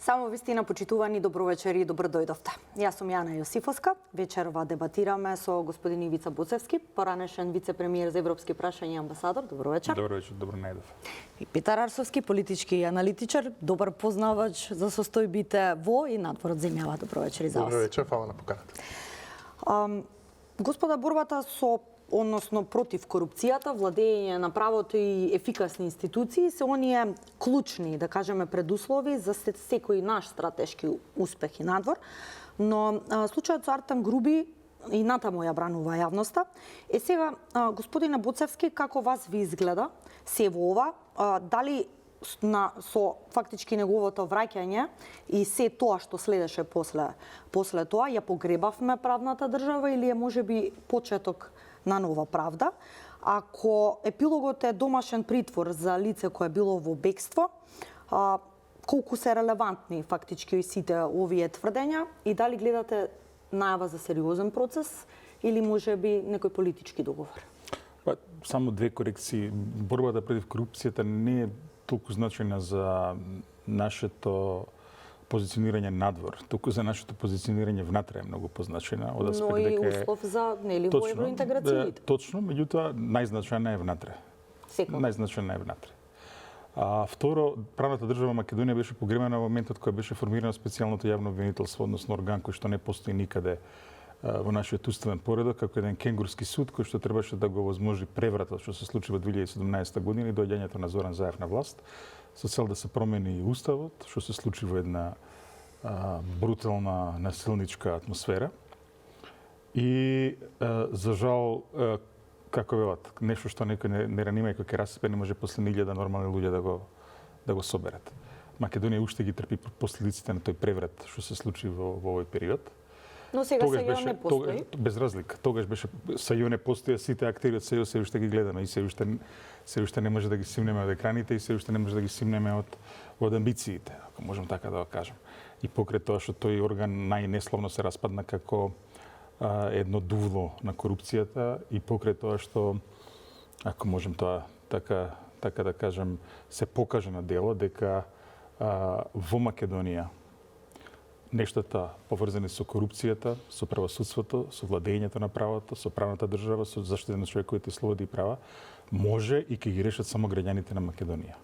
Само вистина, почитувани, добро вечер и добро дојдовте. Јас сум Јана Јосифовска. Вечерва дебатираме со господин Ивица Буцевски, поранешен вице-премиер за европски прашања и амбасадор. Добро вечер. Добро вечер, добро најдов. И Петар Арсовски, политички аналитичар, добар познавач за состојбите во и надвор од земјава. Добро вечер и за вас. Добро вечер, фала на поканата. Господа, борбата со односно против корупцијата, владење на правото и ефикасни институции се оние клучни, да кажеме, предуслови за секој наш стратешки успех и надвор. Но случајот со Артем Груби и натаму ја бранува јавноста. Сега, господине Буцевски, како вас ви изгледа се во ова? Дали со фактички неговото враќање и се тоа што следеше после тоа, ја погребавме правната држава или е можеби почеток на нова правда? Ако епилогот е домашен притвор за лице кое било во бегство, колку се релевантни фактички сите овие тврдења и дали гледате најава за сериозен процес или можеби некој политички договор? Само две корекции. Борбата против корупцијата не е толку значајна за нашето позиционирање надвор, туку за нашето позиционирање внатре е многу позначајна. Но и услов за нели во евроинтеграцијите. Точно, меѓутоа најзначајна е внатре. Секако. Најзначајна е внатре. Второ, правната држава Македонија беше погребена во моментот кога беше формирано специјалното јавно обвинителство, односно орган кој што не постои никаде во нашиот уставен поредок, како еден кенгурски суд кој што требаше да го возможи превратот што се случи во 2017 година и доаѓањето на Зоран Заев на власт со цел да се промени уставот, што се случи во една брутална насилничка атмосфера. И за жал, како велат, нешто што некој не ранима и кој ќе расипе, не може после 1000 нормални луѓе да го соберат. Македонија уште ги трпи последиците на тој преврат што се случи во овој период. Но сега СЈО не постои. Без разлика. Тогаш беше СЈО не постои, сите актери од СЈО се уште ги гледаме и се уште не може да ги симнеме од екраните и се уште не може да ги симнеме од амбициите, ако можам така да го кажам. И покрај тоа што тој орган најнеславно се распадна како едно дувло на корупцијата и покрај тоа што, ако можем тоа така да кажам, се покаже на дело дека во Македонија нештата поврзани со корупцијата, со правосудството, со владењето на правото, со правната држава, со заштита на човековите слободи и права, може и ќе ги решат само граѓаните на Македонија.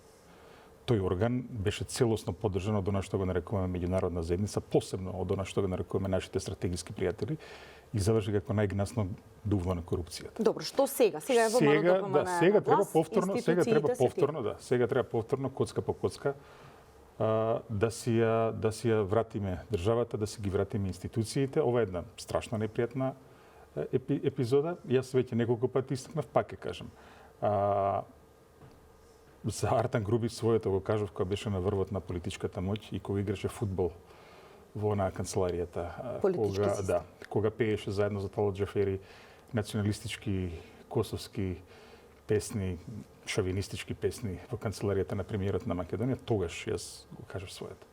Тој орган беше целосно поддржан од она што го нарекуваме меѓународна заедница, посебно од она што го нарекуваме нашите стратегиски пријатели, и заврши како најгнасно дувло на корупцијата. Добро, што сега? Сега е во ДПМН на сега треба власт, повторно, сега треба повторно коцка по коцка да си ја вратиме државата, да си ги вратиме институциите. Ова е една страшно непријатна епизода. Јас веќе неколку пати истакнав, пак ќе кажам. За Артем Груби своето го кажав кога беше на врвот на политичката моќ и кога играше фудбал во на канцеларијата, кога пееше заедно за Талат Џафери националистички косовски песни, шовинистички песни во канцеларијата на премиерот на Македонија, тогаш јас го кажав своето.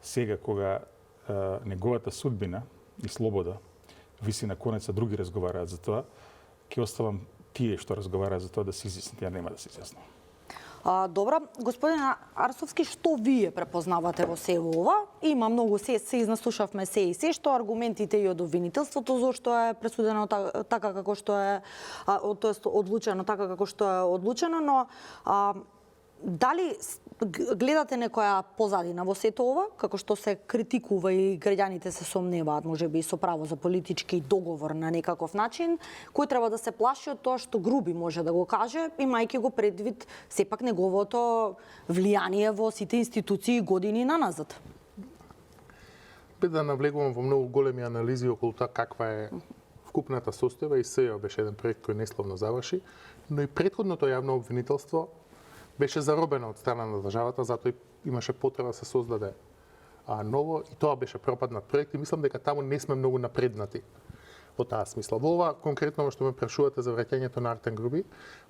Сега кога неговата судбина и слобода виси на конеца, други разговараат за тоа, ќе оставам тие што разговараат за тоа да се изјаснат, ја нема да се изјаснам. Добра, господин Арсовски, што вие препознавате во се ова? Има многу се изнаслушавме се и се, што аргументите и од обвинителството зошто е пресудено така како што е, тоест одлучено така како што е одлучено, но дали гледате некоја позадина во сето ова, како што се критикува и граѓаните се сомневаат, можеби и со право за политички договор на некаков начин, кој треба да се плаши од тоа што Груби може да го каже, имајќи го предвид сепак неговото влијание во сите институции години наназад? Без да навлегувам во многу големи анализи околу тоа каква е вкупната состојба, и СЈО беше еден проект кој неславно заврши, но и претходното јавно обвинителство беше заробено од страна на државата, затоа имаше потреба да се создаде ново и тоа беше пропаднат проект и мислам дека таму не сме многу напреднати во таа смисла. Во ова конкретно што ме прашувате за враќањето на Артем Груби,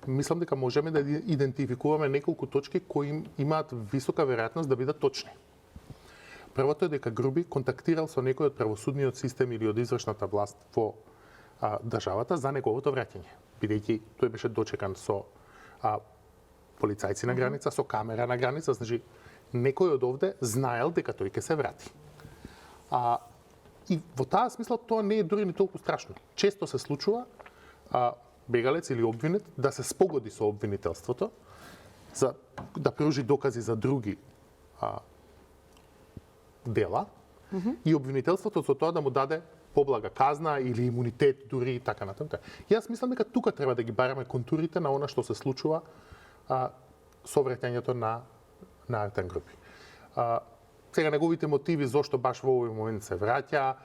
мислам дека можеме да идентификуваме неколку точки кои имаат висока веројатност да бидат точни. Првото е дека Груби контактирал со некој од правосудниот систем или од извршната власт во државата за неговото враќање, бидејќи тој беше дочекан со полицајци на граница, со камера на граница, значи некој од овде знаел дека тој ќе се врати. И во таа смисла тоа не е дури ни толку страшно. Често се случува бегалец или обвинет да се спогоди со обвинителството за да пружи докази за други дела и обвинителството со тоа да му даде поблага казна или имунитет дури и така натаму. Јас мислам дека тука треба да ги бараме контурите на она што се случува со враќањето на Артан Групи. Сега неговите мотиви зошто баш во овој момент се враќа,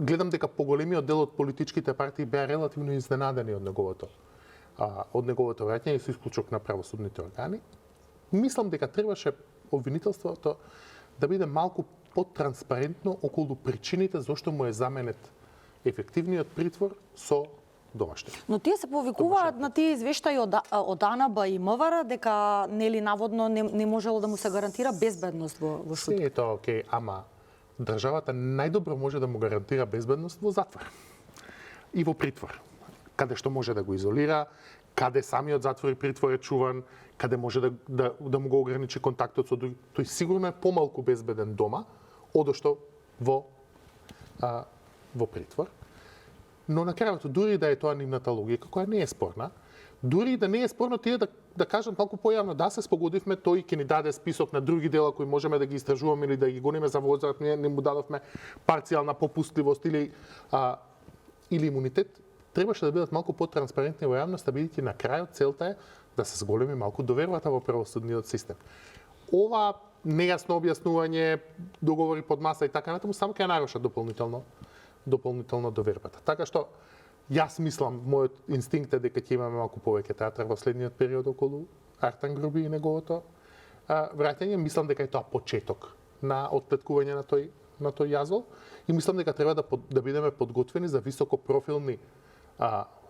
гледам дека поголемиот дел од политичките партии беа релативно изненадени од неговото враќање со исклучок на правосудните органи. Мислам дека требаше обвинителството да биде малку потранспарентно околу причините зошто му е заменет ефективниот притвор со домашни. Но тие се повикуваат на тие извештаи од АНБ и МВР дека нели наводно не можело да му се гарантира безбедност во Шуд. Се е тоа окей, ама државата најдобро може да му гарантира безбедност во затвор и во притвор, каде што може да го изолира, каде самиот затвор и притвор е чуван, каде може да му го ограничи контактот со други. Тој сигурно е помалку безбеден дома одошто во притвор. Но на крајот, дури да е тоа нивната логика, која не е спорна, дури да не е спорно тие да кажат малку појавно, да се спогодивме, тој ќе ни даде список на други дела кои можеме да ги истражуваме или да ги гониме за возраст, не му дадовме парцијална попустливост или имунитет, требаше да бидат малку потранспарентни во јавноста, бидејќи на крајот целта е да се зголеми малку довербата во правосудниот систем. Ова нејасно објаснување, договори под маса и така натаму само ќе наруша дополнително довербата. Така што јас мислам, мојот инстинкт е дека ќе имаме малку повеќе театар во следниот период околу Артан Груби и неговото враќање. Мислам дека е тоа почеток на отплеткување на тој јазвол и мислам дека треба да бидеме подготвени за високопрофилни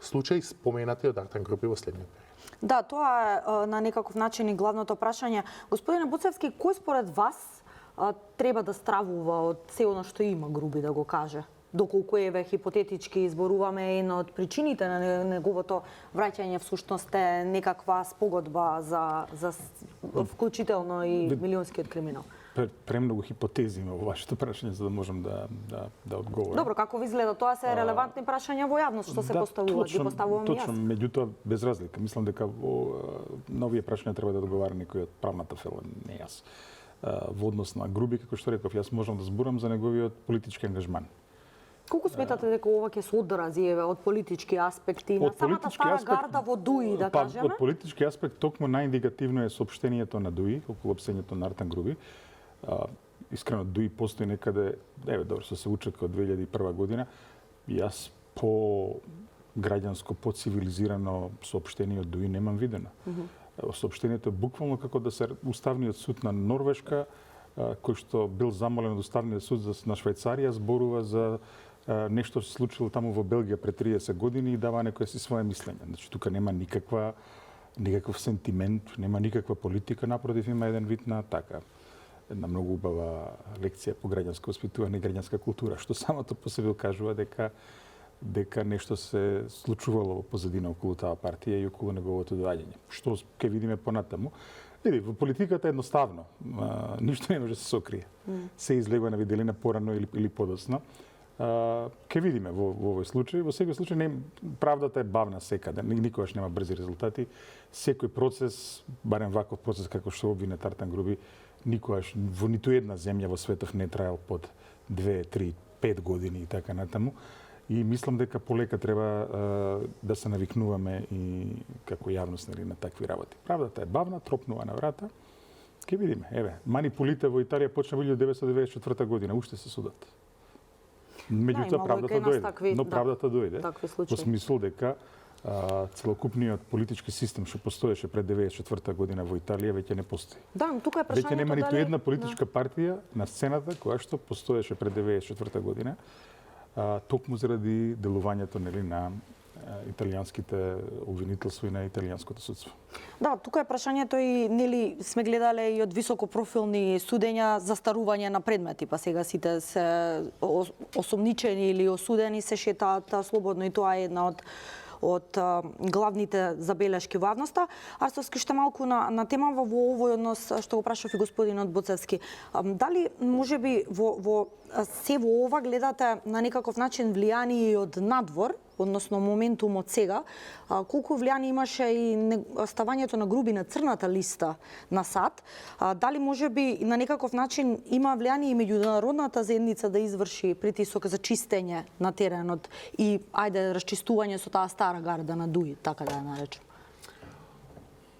случаи споменати од Артан Груби во следниот период. Да, тоа е на некаков начин и главното прашање. Господине Буцевски, кој според вас треба да стравува од се оно што има Груби да го каже? Доколку еве хипотетички изборуваме една од причините на неговото враќање всушност е некаква спогодба за вклучително и милионскиот криминал. Премногу хипотези има во вашето прашање за да можам да одговорам. Добро, како ви изгледа? Тоа се релевантни прашања во јавност што се поставуваат, ги поставувам и јас. Точно, меѓутоа без разлика. Мислам дека на овие прашања треба да одговара некој од правната фела, не јас. Во однос на Груби, како што реков, јас можам да зборам за неговиот политички ангажман. Колку сметате дека ова ќе се одрази од политички аспекти на самата стара гарда во ДУИ, да кажеме? Од политички аспект токму најиндикативно е соопштението на ДУИ околу опсењето на Артан Груби. Искрено ДУИ постои некаде, добро, со се учека од 2001 година. Јас по граѓанско, по цивилизирано соопштение од ДУИ немам видено. Соопштението е буквално како да се Уставниот суд на Норвешка, кој што бил замолен од Уставниот суд на Швајцарија, зборува за нешто се случило таму во Белгија пред 30 години и дава некој си свое мислење. Значи тука нема никаков сентимент, нема никаква политика, напротив има еден вид на една многу убава лекција по граѓанско воспитување и граѓанска култура, што самото по себе кажува дека нешто се случувало во позадина околу таа партија и околу неговото доаѓање. Што ќе видиме понатаму. Во политиката е едноставно. Ништо не може да се сокрие. Се излегува на виделина порано или подоцна. Ке видиме во овој случај. Во секој случај правдата е бавна секаде. Никогаш нема брзи резултати. Секој процес, барем ваков процес како што обвинет Артан Груби, никогаш во ниту една земја во светов не траел под 2, 3, 5 години и така натаму. И мислам дека полека треба да се навикнуваме и како јавност на такви работи. Правдата е бавна, тропнува на врата. Ке видиме. Еве, манипулите во Италија почна во 1994 година, уште се судат. Меѓутоа правдата дојде. Но правдата дојде во смисол дека целокупниот политички систем што постоеше пред 1994 година во Италија веќе не постои. Да, тука е прашањето веќе нема ниту една политичка партија на сцената која што постоеше пред 1994 година. Токму заради делувањето на италијанските обвинителства и на италијанското судство. Да, тука е прашањето и сме гледале и од високопрофилни судења застарување на предмети, па сега сите се осомничени или осудени се шетаат слободно и тоа е една од од главните забелешки во јавноста. Арстовски, уште малку на тема во овој однос што го прашав и господинот Боцевски. Дали можеби во ова гледате на некаков начин влијание од надвор, односно моментумот сега, колку влијание имаше и ставањето на Груби на црната листа на САД, дали можеби на некаков начин има влијание и меѓународната заедница да изврши притисок за чистење на теренот и ајде расчистување со таа стара гарда на Дуи, така да ја наречем?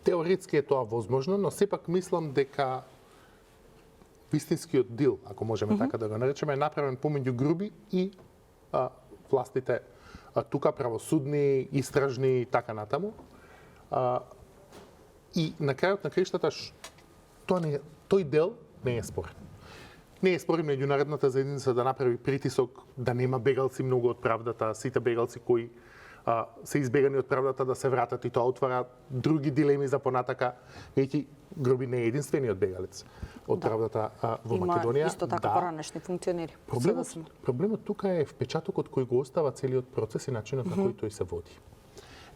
Теоретски е тоа возможно, но сепак мислам дека вистинскиот дил, ако можеме така да го наречеме, е направен помеѓу Груби и властите тука правосудни, истражни и така натаму. И на крајот на краиштата тој дел не е спорен. Не е спорен меѓународната заедница да направи притисок да нема бегалци многу од правдата, сите бегалци кои се избегани од правдата да се вратат, и тоа отвара други дилеми за понатака, веќе Груби не е единствениот бегалец од правдата во Македонија. Има исто така поранешни функционери. Проблемот тука е впечатокот кој го остава целиот процес и начинот на кој тој се води.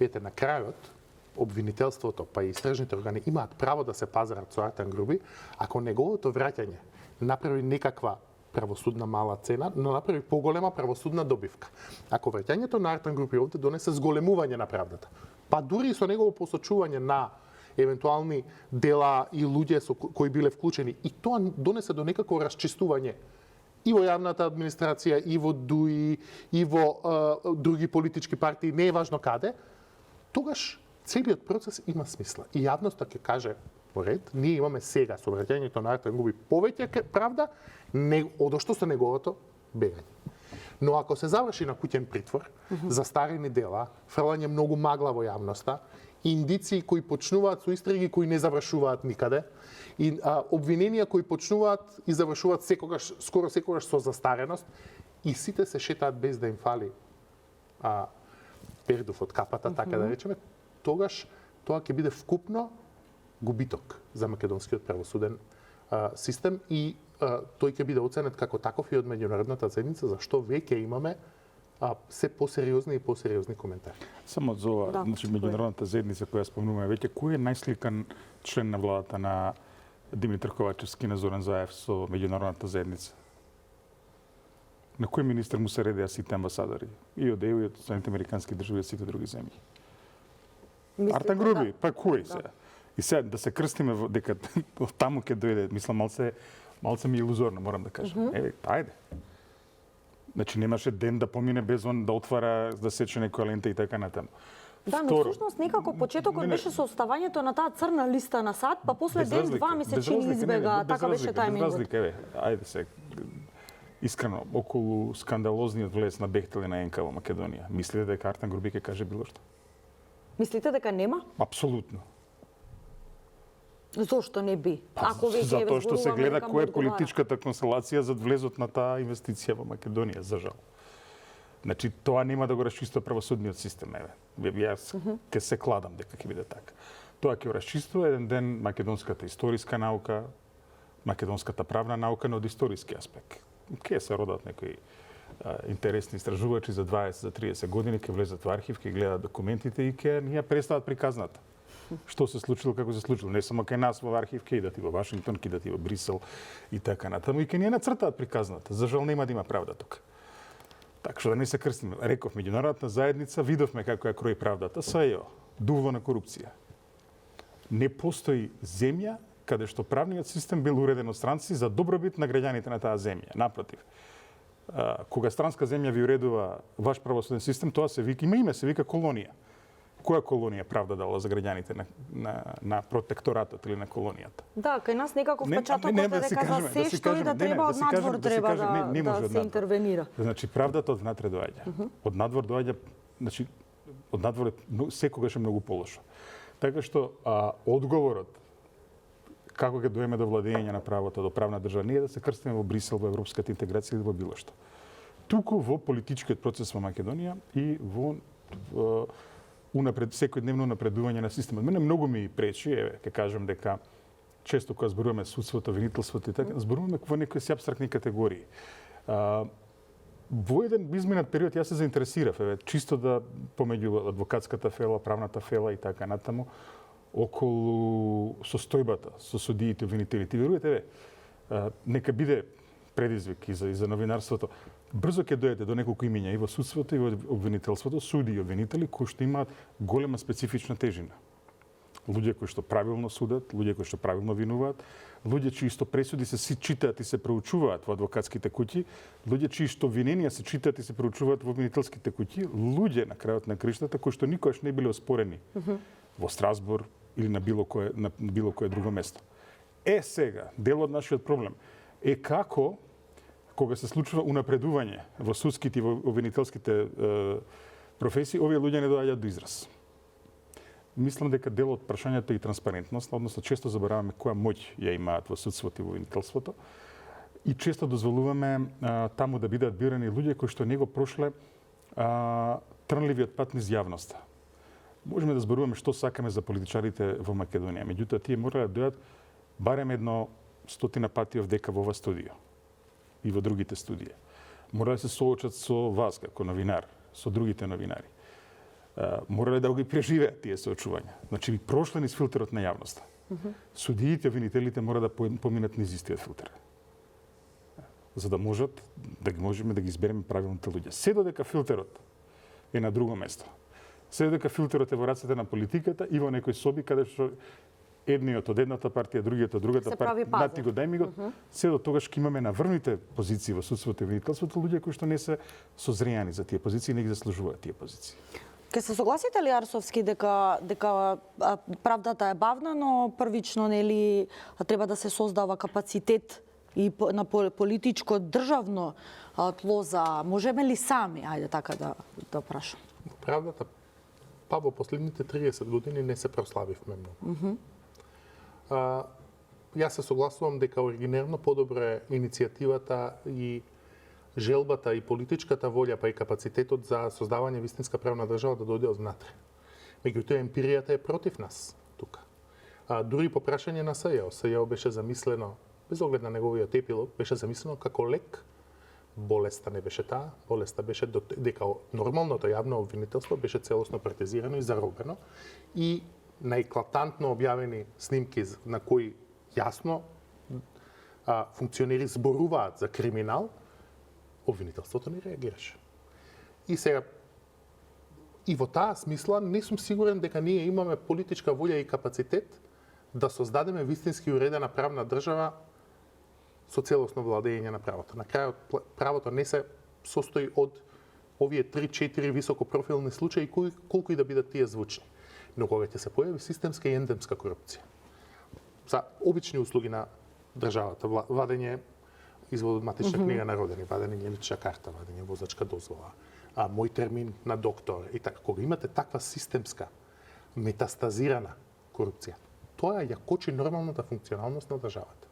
Видете, на крајот обвинителството, па и истражните органи имаат право да се пазарат со Артан Груби, ако неговото враќање направи некаква правосудна мала цена, но направи поголема правосудна добивка. Ако враќањето на Артан Груби овде донесе зголемување на правдата, па дури и со негово посочување на евентуални дела и луѓе кои биле вклучени, и тоа донесе до некако расчистување и во јавната администрација, и во ДУИ, и во други политички партии, не е важно каде, тогаш целиот процес има смисла. И јавноста ќе каже, во ред, ние имаме сега со враќањето на Артан Груби повеќе правда одошто со неговото бегање. Но ако се заврши на куќен притвор, застарени дела, фрлање многу магла во јавноста, индиции кои почнуваат со истраги кои не завршуваат никаде, и обвиненија кои почнуваат и завршуваат скоро секогаш со застареност, и сите се шетаат без да им фали пердув од капата, така да речеме, тогаш тоа ќе биде вкупно губиток за македонскиот правосуден систем, и тој ќе биде оценет како таков и од меѓународната заедница, зашто веќе имаме се посериозни и посериозни коментари. Само за ова, значи меѓународната заедница која спомнуваме веќе, кој е најсликан член на владата на Димитар Ковачевски, на Зоран Заев со меѓународната заедница? На кој министер му се редеа сите амбасадори? И од ЕУ, и од Соединените американски држави, и од сите други земји. Артан Груби, па кој се? И сега да се крстиме дека таму ќе дојде, мислам, малце ми е илузорно, морам да кажам. Ајде. Значи немаше ден да помине без он да отвара, да сече некоја лента и така натаму. Да, но всушност некако почетокот беше со оставањето на таа црна листа на САД, па после ден-два ми се чини избега, така беше тајмингот. Без разлика, ајде се. Искрено, околу скандалозниот влез на Бехтел и на НК во Македонија, мислите дека Артан Груби ќе каже било што? Мислите дека нема? Апсолутно. Зошто не би? Ако веќе затоа што се гледа која е политичката констелација зад влезот на таа инвестиција во Македонија, за жал. Значи, тоа нема да го расчистува правосудниот систем, Јас ќе се кладам дека ќе биде така. Тоа ќе расчистува еден ден македонската историска наука, македонската правна наука, но од историски аспект. Ќе се родат некои интересни истражувачи за 20, за 30 години, ќе влезат во архив, ќе гледаат документите и ќе ни ја представат приказната. Што се случило, како се случило. Не само кај нас во архив, ќе идат и во Вашингтон, ќе идат и во Брисел и така натаму, и ќе ни ја нацртаат приказната. За жал нема да има правда тука. Така што да не се крстиме. Реков, меѓународната заедница, видовме како ја крои правдата, САЕО, дувло на корупција. Не постои земја каде што правниот систем бил уреден од странци за добробит на граѓаните на таа земја. Напротив, кога странска земја ви уредува ваш правосуден систем, тоа се вика, има име, се вика колонија. Која колонија правда дала за граѓаните на протекторатот или на колонијата? Да, кај нас некако впечатокот е дека за се што и да треба од надвор треба да се интервенира. Значи правдата од внатре доаѓа. Од надвор доаѓа, значи од надвор секогаш е многу полошо. Така што одговорот како ќе доеме до владење на правото, до правна држава, не е да се крстиме во Брисел, во европската интеграција или во било што. Туку во политичкиот процес во Македонија и во секојдневно напредување на системот. Мене многу ми пречи, ќе кажам дека често кога зборуваме судството, винителството и така, зборуваме во некои си апстрактни категории. Во еден изминат период јас се заинтересирав, чисто да помеѓу адвокатската фела, правната фела и така натаму, околу состојбата со судиите и обвинителите. Верувате, нека биде предизвик и за новинарството. Брзо ќе дојдете до неколку имиња и во судството и во обвинителството, суди и обвинители кои што имаат голема специфична тежина. Луѓе кои што правилно судат, луѓе кои што правилно винуваат, луѓе чии што пресуди се читаат и се проучуваат во адвокатските куќи, луѓе чии што виненија се читаат и се проучуваат во обвинителските куќи, луѓе на крајот на криштата кои што никогаш не биле оспорени во Страсбург или на било кое друго место. Сега, дел од нашиот проблем е како кога се случува унапредување во судските и во обвинителските професии, овие луѓе не доаѓаат до израз. Мислам дека дел од прашањето е и транспарентност, односно често забораваме која моќ ја имаат во судството и во обвинителството и често дозволуваме таму да бидат бирани луѓе кои што не го прошле трнливиот пат низ јавноста. Можеме да зборуваме што сакаме за политичарите во Македонија, меѓутоа тие мора да дојдат барем 100 пати овдека во ова студио и во другите студии. Мора да се соочат со вас како новинар, со другите новинари. Мора да ги преживеат тие соочувања. Значи, ви прошли низ филтерот на јавноста. Судиите, обвинителите мора да поминат низ истиот филтер. За да можат можеме да ги избереме правилните луѓе. Се додека филтерот е на друго место. Се додека филтерот е во рацете на политиката и во некои соби каде што едниот од едната партија, другиот од другата партија, дати го, дај ми го, се до тогаш ќе имаме на врвните позиции во судството и обвинителството луѓе кои што не се созрејани за тие позиции и не ги заслужуваат тие позиции. Ке се согласите ли, Арсовски, дека правдата е бавна, но првично нели треба да се создава капацитет и на политичко државно тло за можеме ли сами, ајде така да прашам. Правдата па во последните 30 години не се прославивме многу. Јас се согласувам дека оригинерно подобро е иницијативата и желбата и политичката волја, па и капацитетот за создавање вистинска правна држава да дојде од внатре. Меѓутоа, емпиријата е против нас тука. Дури по прашање на СЈО беше замислено, без оглед на неговиот епилог, беше замислено како лек. Болеста не беше таа, болеста беше дека нормалното јавно обвинителство беше целосно партизирано и заробено и најеклатантно објавени снимки на кои јасно функционери зборуваат за криминал, обвинителството не реагираше. И сега, и во таа смисла, не сум сигурен дека ние имаме политичка волја и капацитет да создадеме вистински уредена правна држава со целосно владење на правото. На крајот, правото не се состои од овие 3-4 високопрофилни случаи, колку и да бидат тие звучни. Но кога ќе се појави системска и ендемска корупција, за обични услуги на државата, вадење извод од матична книга на родени, вадење лична карта, вадење возачка дозвола, мој термин на доктор и така. Кога имате таква системска, метастазирана корупција, тоа ја кочи нормалната функционалност на државата.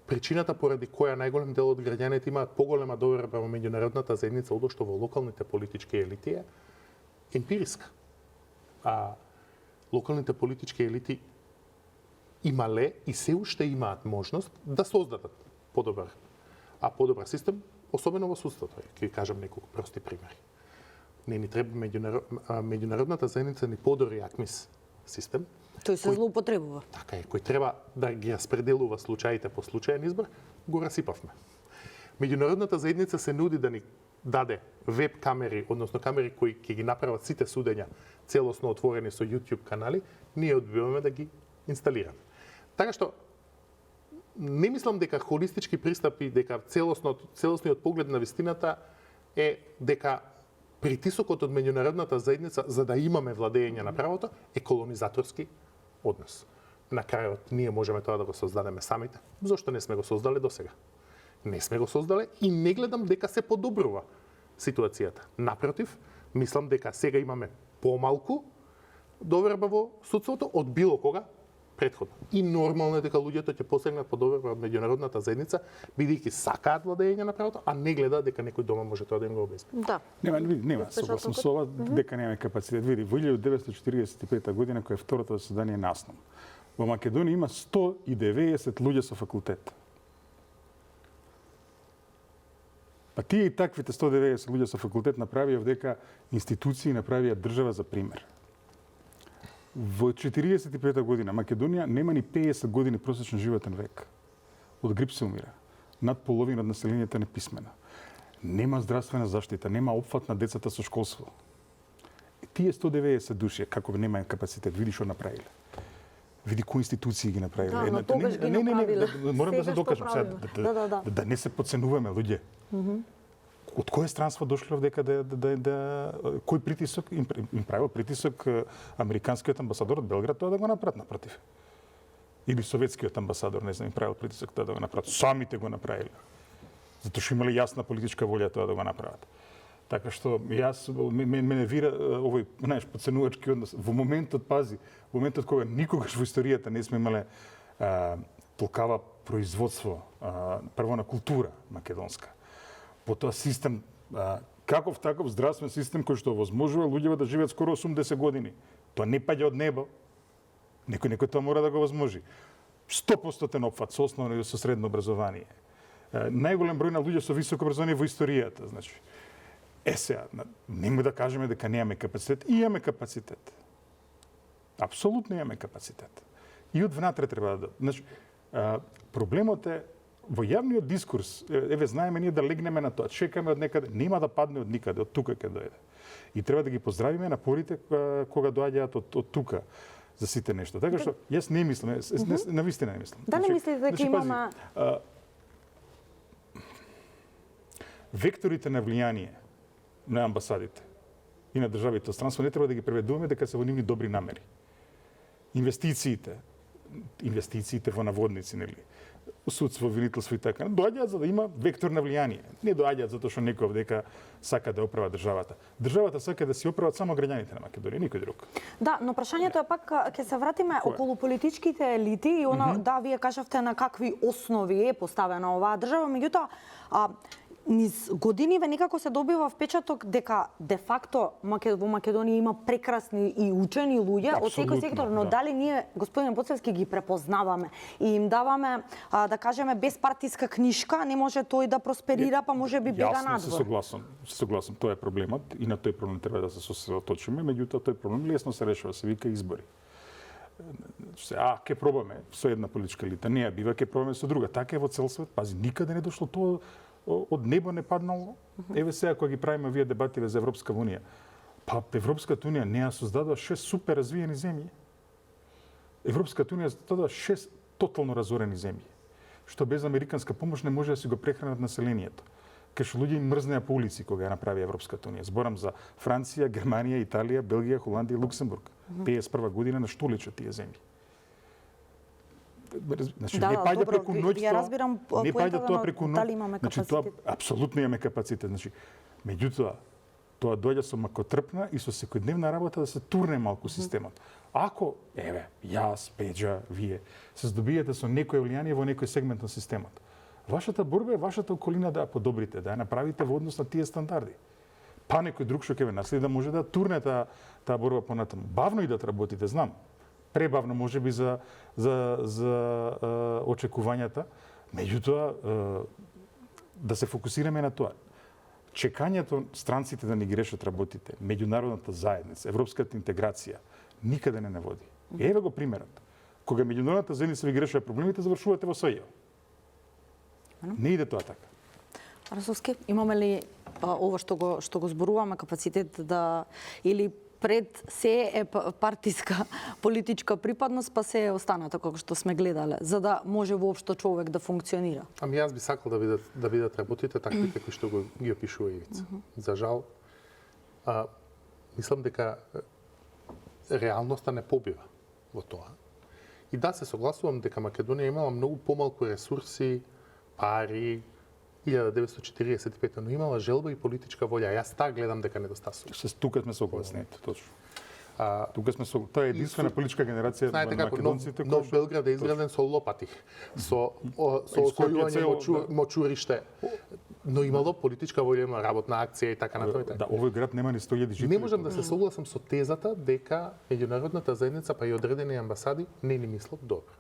Причината поради која најголем дел од граѓаните имаат поголема доверба во меѓународната заедница одошто во локалните политички елити е емпириска. Локалните политички елити имале и се уште имаат можност да создадат подобар систем, особено во судството. Ќе кажам неколку прости примери. Не ни треба меѓународната заедница ни подори АКМИС систем. Тој се злоупотребува. Така е, кој треба да ги распределува случаите по случаен избор, го расипавме. Меѓународната заедница се нуди да ни даде веб камери, односно камери кои ќе ги направат сите судења целосно отворени со YouTube канали, ние одбиваме да ги инсталираме. Така што не мислам дека холистички пристап и дека целосниот поглед на вистината е дека притисокот од меѓународната заедница за да имаме владење на правото е колонизаторски однос. На крајот ние можеме тоа да го создадеме самите. Зошто не сме го создале досега? Не сме го создале и не гледам дека се подобрува ситуацијата. Напротив, мислам дека сега имаме помалку доверба во судството од било кога претходно. И нормално е дека луѓето ќе посегнат по доверба од меѓународната заедница, бидејќи сакаат владење на правото, а не гледаат дека некој дома може тоа да им го обезбеди. Да. Нема, согласам со ова, дека немаме капацитет. Види, во 1945 година, која е второто заседание на АСНОМ, во Македонија има 190 луѓе со факултет. Па тие и таквите 190 луѓе со факултет направија дека институции направија држава за пример. Во 45 година Македонија нема ни 50 години просечен животен век. Од грип се умира. Над половина од населението е неписмено. Нема здравствена заштита, нема опфат на децата со школство. Тие 190 души, како немаја капацитет, види што направиле. Види кои институции ги направиле. Да, но тогаш ги направиле. Морам да се Сега што докажам правиме. да не се подценуваме луѓе. Од кое странство дошле овдека кој притисок им правил притисок американскиот амбасадор од Белград тоа да го направат напротив. Или советскиот амбасадор, не знам, им правил притисок тоа да го направат. Самите го направиле. Затоа што имале јасна политичка волја тоа да го направат. Така што јас мене вира овој, знаеш, подценувачки однос. Во моментот, пази, во моментот кога никогаш во историјата не сме имале толкава производство, прво на култура македонска. Потоа систем, каков таков здравствен систем кој што овозможува луѓето да живеат скоро 80 години. Тоа не паѓа од небо. Некој тоа мора да го возможи. 100% опфат со основно и со средно образование. Најголем број на луѓе со високо образование во историјата, значи. Сега, нема да кажеме дека немаме капацитет, и имаме капацитет. Апсолутно имаме капацитет. И од внатре треба да... Значи, проблемот е во јавниот дискурс, еве знаеме ние да легнеме на тоа, чекаме од некаде, нема да падне од никаде, од тука ќе дојде. И треба да ги поздравиме напорите кога доаѓаат од тука за сите нешто. Така што јас не мислам, навистина не мислам. Дали мислите дека имаме векторите на влијание на амбасадите и на државите од странство не треба да ги преведуваме дека се во нивни добри намери. Инвестициите во наводници, нели? Судство, обвинителство и така, доаѓаат за да има вектор на влијание. Не доаѓаат затоа што некој овдека сака да оправа државата. Државата сака да си оправат само граѓаните на Македонија, никој друг. Да, но прашањето е пак ќе се вратиме околу политичките елити и она да вие кажавте на какви основи е поставена оваа држава, меѓутоа низ годиниве некако се добива впечаток дека де факто во Македонија има прекрасни и учени луѓе од секој сектор, но дали ние, господин Боцевски, ги препознаваме и им даваме, да кажеме, безпартиска книшка, не може тој да просперира, па може би бега надвор. Јасно, се согласам, тоа е проблемот и на тој проблем треба да се сосредоточиме, меѓутоа тој проблем лесно се решава, се вика избори. Ке пробаме со една политичка елита, не бива, ке пробаме со друга. Така е во цел свет, пази, никаде не дошло тоа од небо не паднало. Еве сега кога ги правиме овие дебативе за Европска унија. Па Европската унија не ја создадува 6 супер развиени земји. Европската унија создадува 6 тотално разорени земји. Што без американска помош не може да си го прехранат населението. Кај што луѓе им мрзнеа по улици кога ја направи Европската унија. Зборам за Франција, Германија, Италија, Белгија, Холандија и Луксембург. 51 година на што личат тие земји. Значи, не паѓа преку ноќ, не паѓа тоа преку ноќ. Значи, тоа апсолутно имаме капацитет. Значи, меѓутоа, тоа доаѓа со макотрпна и со секојдневна работа да се турне малку системот. Ако, еве, јас, Пеџа, вие, се здобиете со некој влијание во некој сегмент на системот, вашата борба е вашата околина да ја подобрите, да ја направите во однос на тие стандарди. Па некој друг што ќе ве наследи да може да турне таа борба понатаму. Бавно и да работите, знам. Пребавно може би за очекувањата, меѓутоа да се фокусираме на тоа. Чекањето странците да ни ги решат работите, меѓународната заедница, европската интеграција никаде не води. Еве го примерот. Кога меѓународната заедница ви ги решува проблемите, завршувате во СЈО. Не иде тоа така. Расовски, имаме ли ова што го зборуваме капацитет да или пред се е партиска политичка припадност, па се е останата како што сме гледале, за да може воопшто човек да функционира? Ами јас би сакал да видат работите таквите кои што ги опишува Ивица. За жал, мислам дека реалноста не побива во тоа. И да, се согласувам дека Македонија имала многу помалку ресурси, пари, 1945, но имала желба и политичка волја. Јас таа гледам дека недостасува. Тука сме согласни, точно. Тука сме тоа е единствена политичка генерација на македонците. Нов Белград е изграден со лопати, со освојување мочуриште, но имало политичка волја, има работна акција и така натаму. Да, овој град нема ни 100.000 жители. Не можам да се согласам со тезата дека меѓународната заедница па и одредени амбасади не ни мислат добро.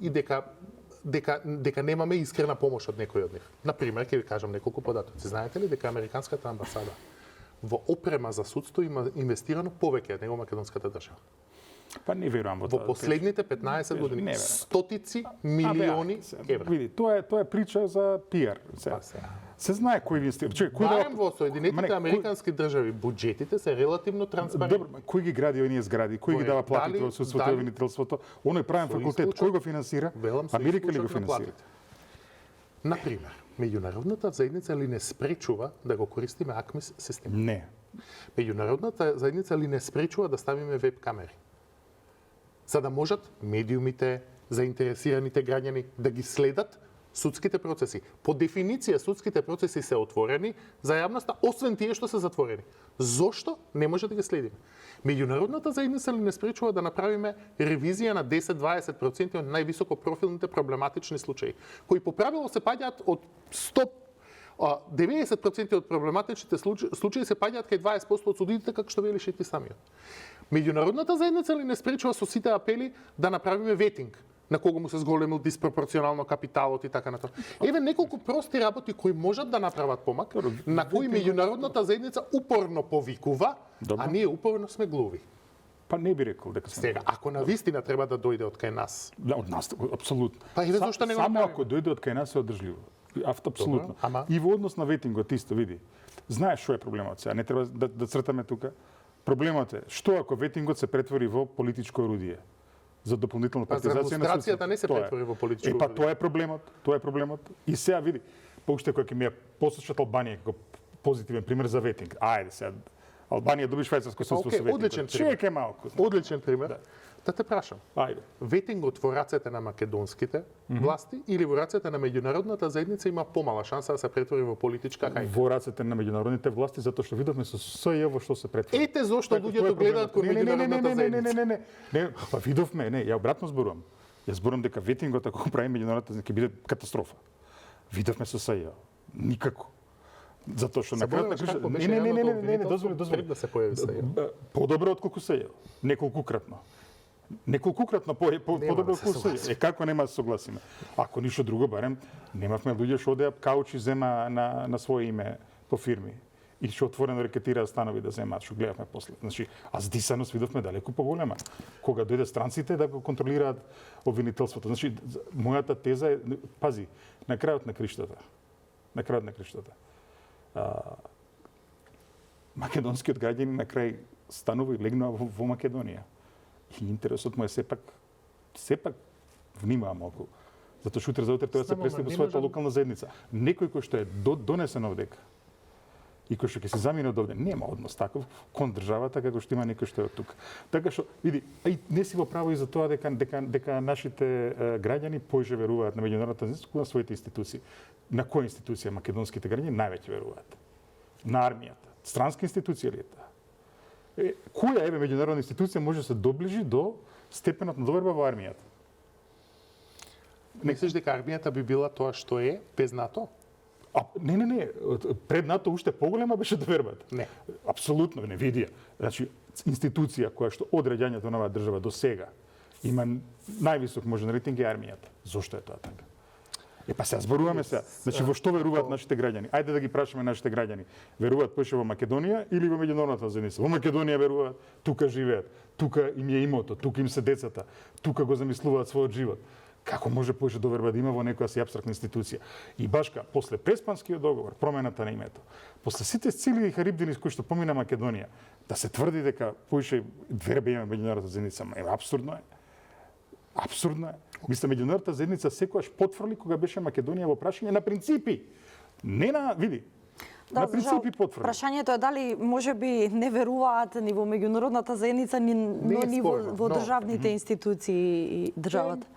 И дека дека немаме искрена помош од некој од нив. На пример, ќе ви кажам неколку податоци. Знаете ли дека американската амбасада во опрема за судство има инвестирано повеќе од него македонската држава? Па не верувам во Во тоа. последните 15 години Не верувам. стотици милиони евра. Види, тоа е прича за пиар. Се знае кој инвестира. Кој Барем во Соединетите Американски држави буџетите се релативно транспарентни. Добро, кој ги гради оние згради? Кој ги дава платите Дали- од судството и дали- обвинителството? Оној правен Со факултет, исклучок- кој го финансира? Велам со Америка ли го исклучок на финансира? платите. Например, меѓународната заедница ли не спречува да го користиме АКМИС систем? Не. Меѓународната заедница ли не спречува да ставиме веб камери? За да можат медиумите, заинтересираните граѓани да ги следат судските процеси. По дефиниција судските процеси се отворени за јавноста, освен тие што се затворени. Зошто не може да ги следиме? Меѓународната заедница ли не спречува да направиме ревизија на 10-20% од највисоко профилните проблематични случаи, кои по правило се паѓаат од 90% од проблематичните случаи се паѓаат кај 20% од судите, како што велиш и ти самиот. Меѓународната заедница ли не спречува со сите апели да направиме ветинг на кого му се зголемил диспропорционално капиталот и така натаму. Еве неколку прости работи кои можат да направат помак, на кои меѓународната заедница упорно повикува, а ние упорно сме глуви. Па не би рекол дека сме. Сега, ако на вистина треба да дојде од кај нас, Да, од нас, апсолутно. Па еве зошто не го Само направиме? ако дојде од кај нас е одржливо. Апсолутно. Добро, ама- И во однос на ветингот исто, види. Знаеш што е проблемот сега, не треба да цртаме тука. Проблемот е што ако ветингот се претвори во политичко орудие за дополнителна Па за партизација на лустрацијата судството. не се Тоа е. претвори во политичко Па орудие. тоа е проблемот, тоа е проблемот. И сега види, па уште кој ќе ми ја послушат Албанија како позитивен пример за ветинг. Ајде сега, Албанија доби швајцарско судство Океј, со ветинг. одличен пример. Чеке малку. Одличен пример. Да те прашам. Ајде. Ветингот во рацете на македонските власти или во рацете на меѓународната заедница има помала шанса да се претвори во политичка хајка? Во рацете на меѓународните власти затоа што видовме со СЈ во што се претвори. Ете зошто Тоа е луѓето гледаат кон меѓународната заедница. Не, па видовме, не, ја обратно зборувам. Ја зборувам дека ветингот ако го прави меѓународната заедница ќе биде катастрофа. Видовме со СЈ. Никако. Затоа што на крајот на Забораваш како беше не, јавното дозволи. пред да се појави СЈ. Подобро отколку СЈ. Неколкукратно. Неколкукратно подобро да се отколку СЈ. Како нема да се согласиме? Ако ништо друго, барем немавме луѓе што одеа каучи зема на свое име по фирми и што отворено рекетираа станови да земаат, што гледавме после. Значи, а здисаност видовме далеку поголема. Кога дојде странците да го контролираат обвинителството. Значи, мојата теза е, пази, на крајот на криштата. На крајот на криштата. Македонскиот граѓанин на крај станува и легнува во Македонија. И интересот му е сепак внимава малку. Затоа што утре за утре тоа се Само, представи во не својата можам- локална заедница. Некој кој што е донесен овдека и кој што ќе се замине од овде, нема однос таков кон државата како што има некој што е од тука. Така што види, ај не си во право и за тоа дека нашите граѓани поише веруваат на меѓународната заедница, на своите институции. На која институција македонските граѓани највеќе веруваат? На армијата. Странска институција ли е таа? Која меѓународна институција може да се доближи до степенот на доверба во армијата? Мислиш дека армијата би била тоа што е без НАТО? Не. Пред НАТО уште поголема беше довербата. Не. Апсолутно не видија. Значи, институција која што од раѓањето на оваа држава до сега има највисок можен рейтинг е армијата. Зошто е тоа така? Па сега зборуваме сега. Значи, во што веруваат нашите граѓани? Ајде да ги прашаме нашите граѓани. Веруваат поише во Македонија или во меѓународната заедница? Во Македонија веруваат, тука живеат, тука им е имото, тука им се децата, тука го замислуваат својот живот. Како може поише доверба да има во некоја си апстрактна институција? И башка, после Преспанскиот договор, промената на името, после сите цели и харибдини кои што помина Македонија, да се тврди дека поише верба има меѓународната заедница, апсурдно е. Апсурдно е. Мисля, меѓународната заедница секогаш потврли кога беше Македонија во прашање на принципи. Не на, види, на принципи потврли. Прашањето е дали можеби не веруваат ни во меѓународната заедница, но ни во спорно, но- државните институции и државата.